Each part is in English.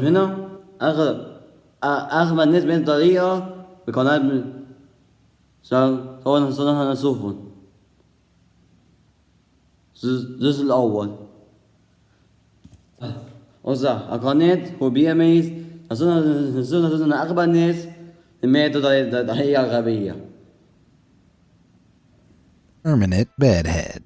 هنا أغبى الناس بهذه الطريقة بقناة سواء صنعها سفن الجزء الأول وصح قناة هو بيميز صنع أغبى الناس ماتوا طريقة غبية. Permanent bedhead.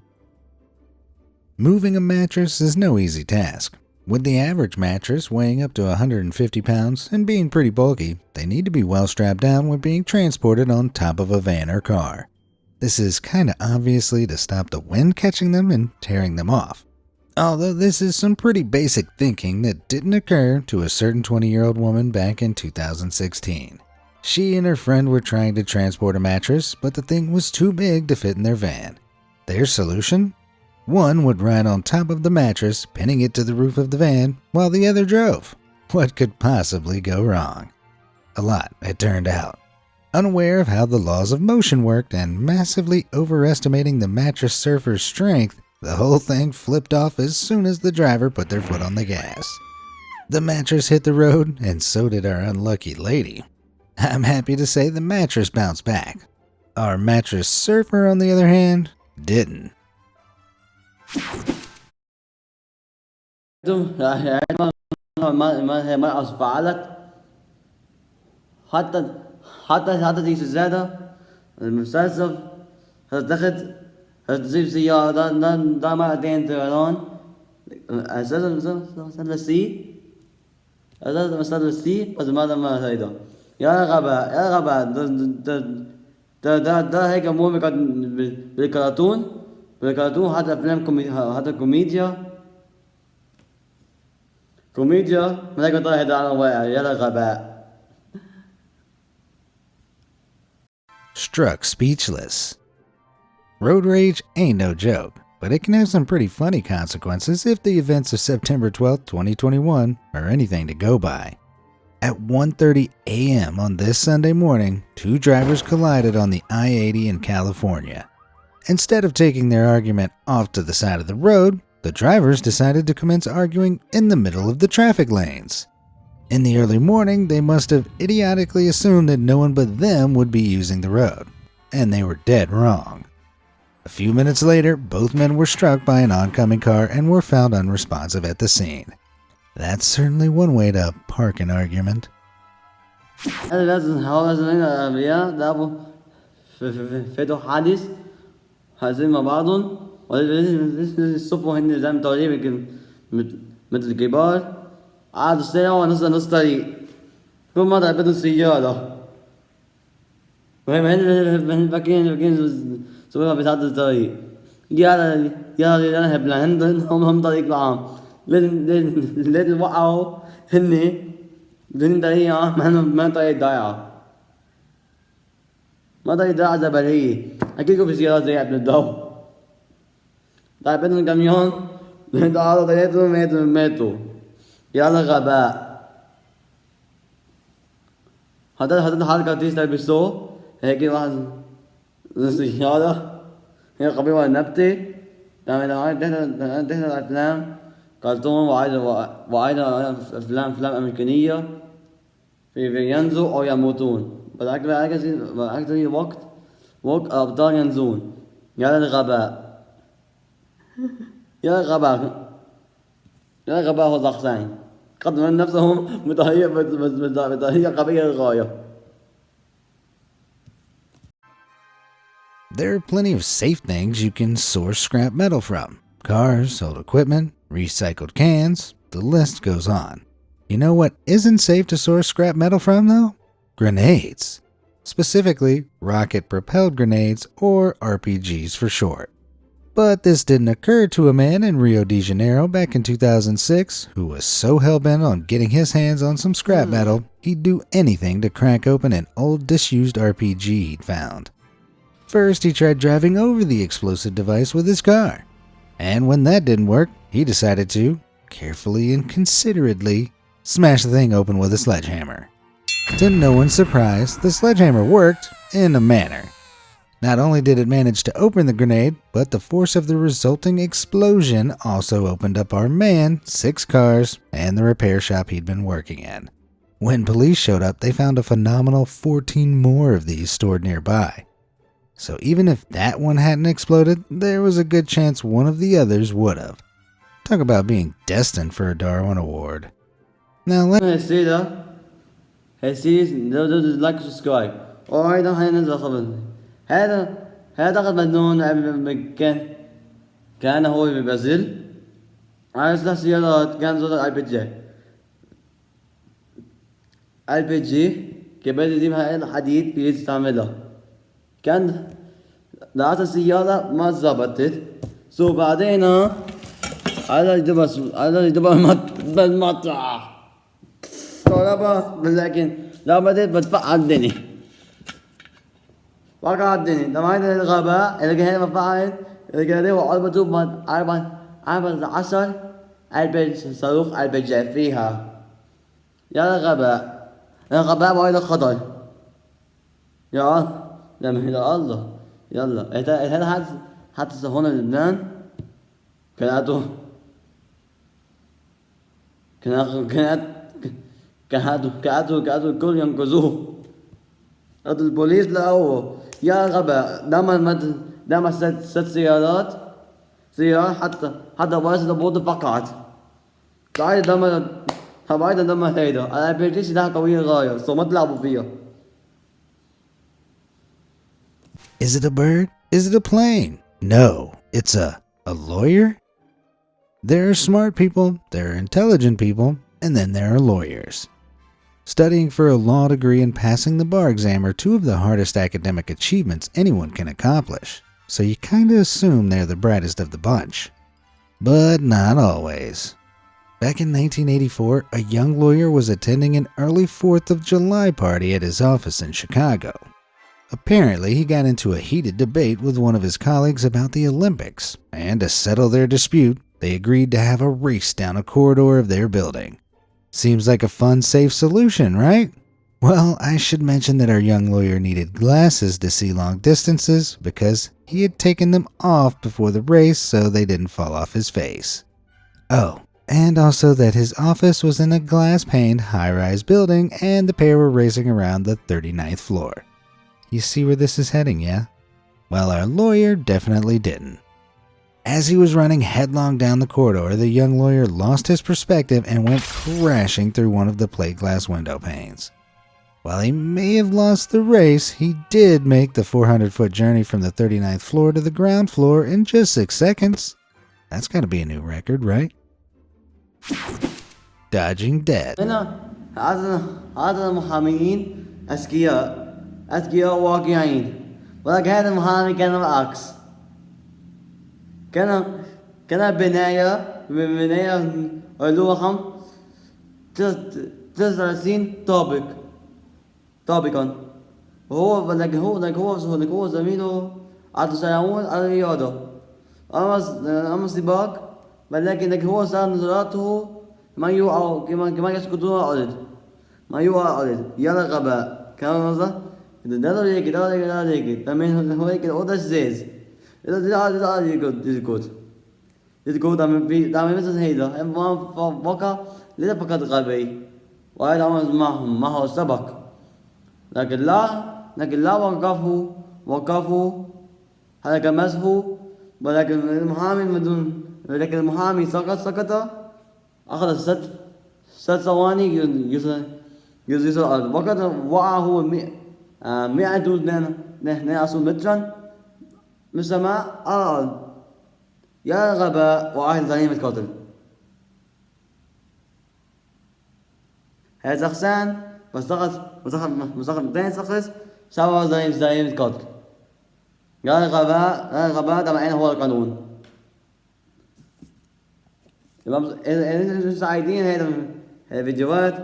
Moving a mattress is no easy task. With the average mattress weighing up to 150 pounds and being pretty bulky, they need to be well strapped down when being transported on top of a van or car. This is kinda obviously to stop the wind catching them and tearing them off. Although this is some pretty basic thinking that didn't occur to a certain 20-year-old woman back in 2016. She and her friend were trying to transport a mattress, but the thing was too big to fit in their van. Their solution? One would ride on top of the mattress, pinning it to the roof of the van, while the other drove. What could possibly go wrong? A lot, it turned out. Unaware of how the laws of motion worked and massively overestimating the mattress surfer's strength, the whole thing flipped off as soon as the driver put their foot on the gas. The mattress hit the road, and so did our unlucky lady. I'm happy to say the mattress bounced back. Our mattress surfer, on the other hand, didn't. ما فعلت حتى دي زيادة المسلسل هتاخد هتجيب سيارة ده مرتين طيران مثلث سي هذا مثلث سي بس ما هيدا يا غباء ده هيك مو بالكرتون حتى أفلام حتى كوميديا ما هيك طايح على واقع يا غباء. Struck speechless. Road rage ain't no joke, but it can have some pretty funny consequences if the events of September 12, 2021 are anything to go by. At 1:30 a.m. on this Sunday morning, two drivers collided on the I-80 in California. Instead of taking their argument off to the side of the road, the drivers decided to commence arguing in the middle of the traffic lanes. In the early morning, they must have idiotically assumed that no one but them would be using the road, and they were dead wrong. A few minutes later, both men were struck by an oncoming car and were found unresponsive at the scene. That's certainly one way to park an argument. حاسين مع بعضهم الصفوة هن زي متولين مثل الكبار قعدوا ساعة ونص طريق كل مرة بدهم سيارة وهم هن باكين سويها بتعدي الطريق يلا هبلان هم طريق العام لازم وقعوا هن بدون طريقة ما طريق ضايعة ما طريق ضايعة زبالية أكيد في سيارة زي قبل الضوء طيب بدهم كاميون ضاعوا ثلاثة ماتوا يلا غباء هذا حركة تيجي بالسوق هيك واحد سيارة هي قبيلة نبتة تعمل أفلام كرتون وعايدة أفلام أمريكانية في ينزوا أو يموتون بالأكثر وقت أبطال ينزون يا الغباء يا الغباء هو شخصين قدموا نفسهم بطريقة غبية للغاية. There are plenty of safe things you can source scrap metal from. Cars, old equipment, recycled cans, the list goes on. You know what isn't safe to source scrap metal from, though? Grenades. Specifically, rocket-propelled grenades, or RPGs for short. But this didn't occur to a man in Rio de Janeiro back in 2006 who was so hell-bent on getting his hands on some scrap metal, he'd do anything to crack open an old disused RPG he'd found. First, he tried driving over the explosive device with his car. And when that didn't work, he decided to, carefully and considerately, smash the thing open with a sledgehammer. To no one's surprise, the sledgehammer worked in a manner. Not only did it manage to open the grenade, but the force of the resulting explosion also opened up our man, 6 cars, and the repair shop he'd been working in. When police showed up, they found a phenomenal 14 more of these stored nearby. So even if that one hadn't exploded, there was a good chance one of the others would have. Talk about being destined for a Darwin Award. Now let's see that. Don't like subscribe. وأيضا هننزل خبر. هذا قد مجنون كان هو في البرازيل. عايز له سيارات كان زود البي جي كبد يجيبها الحديد بيستعملها. كان دعت السيارة ما ظبطت. بعدين على يدبر بالمطرح. لكن لا بديت بدفع الدنيا. وقع الدنيا. لما هذا الغباء اللي كان مفعل اللي كان هو علبته من 14 البي صاروخ البي فيها. يا الغباء وهذا خطر. يا الله يلا هذا حتى هنا لبنان كانوا الكل ينقذوه. البوليس لقوه. يا غباء دام 6 سيارات حتى واسطة بود فقعت. بعد دم هيدا البي سلاح قوي للغاية. ما تلعبوا فيها. Is it a bird? Is it a plane? No, it's a lawyer? There are smart people, there are intelligent people, and then there are lawyers. Studying for a law degree and passing the bar exam are 2 of the hardest academic achievements anyone can accomplish, so you kinda assume they're the brightest of the bunch. But not always. Back in 1984, a young lawyer was attending an early 4th of July party at his office in Chicago. Apparently, he got into a heated debate with one of his colleagues about the Olympics, and to settle their dispute, they agreed to have a race down a corridor of their building. Seems like a fun, safe solution, right? Well, I should mention that our young lawyer needed glasses to see long distances because he had taken them off before the race so they didn't fall off his face. Oh, and also that his office was in a glass-paned high-rise building and the pair were racing around the 39th floor. You see where this is heading, yeah? Well, our lawyer definitely didn't. As he was running headlong down the corridor, the young lawyer lost his perspective and went crashing through one of the plate glass window panes. While he may have lost the race, he did make the 400-foot journey from the 39th floor to the ground floor in just 6 seconds. That's gotta be a new record, right? Dodging death. هذا المحامين أذكياء واقعيين. ولكن هذا المحامي كان العكس. كان بناية لوحة 39 طابقا. لكن هو زميله يتساءلون على الرياضة. أما السباق لكن هو صار نظراته ما يوقع كما يسقطون على الأرض. ما يوقع على الأرض. يلا غباء. كان نظر ده ليك تمام هو هيك أوضة زيز. يقول دام مثل هيدا ما بقى لذا فقط غبي وهذا معهم ما هو سبق. لكن لا وقفوا هذا مسحه. ولكن المحامي سقط أخذ 6 ثواني يصل الأرض. وقد وقع هو 100 مترا من السماء على الأرض. يا غباء وعاهد جريمة قتل. هذا شخصان وسقط 200 شخص سوى جريمة قتل. يا الغباء طبعا هو القانون. إذا انتم سعيدين هذه الفيديوهات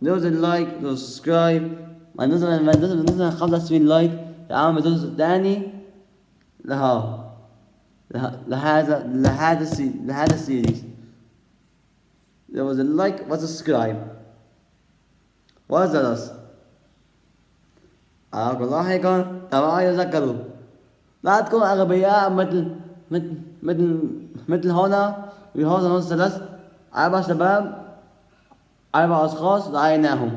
دوس اللايك وسبسكرايب. ما ننسى 25 لايك لعام الجزء الثاني لهذا السيريز. There was a like وسبسكرايب والجرس. أراكم لاحقا. تابعوا يذكروا. لا تكون أغبياء مثل هنا 3 4 شباب 4 أشخاص رأيناهم.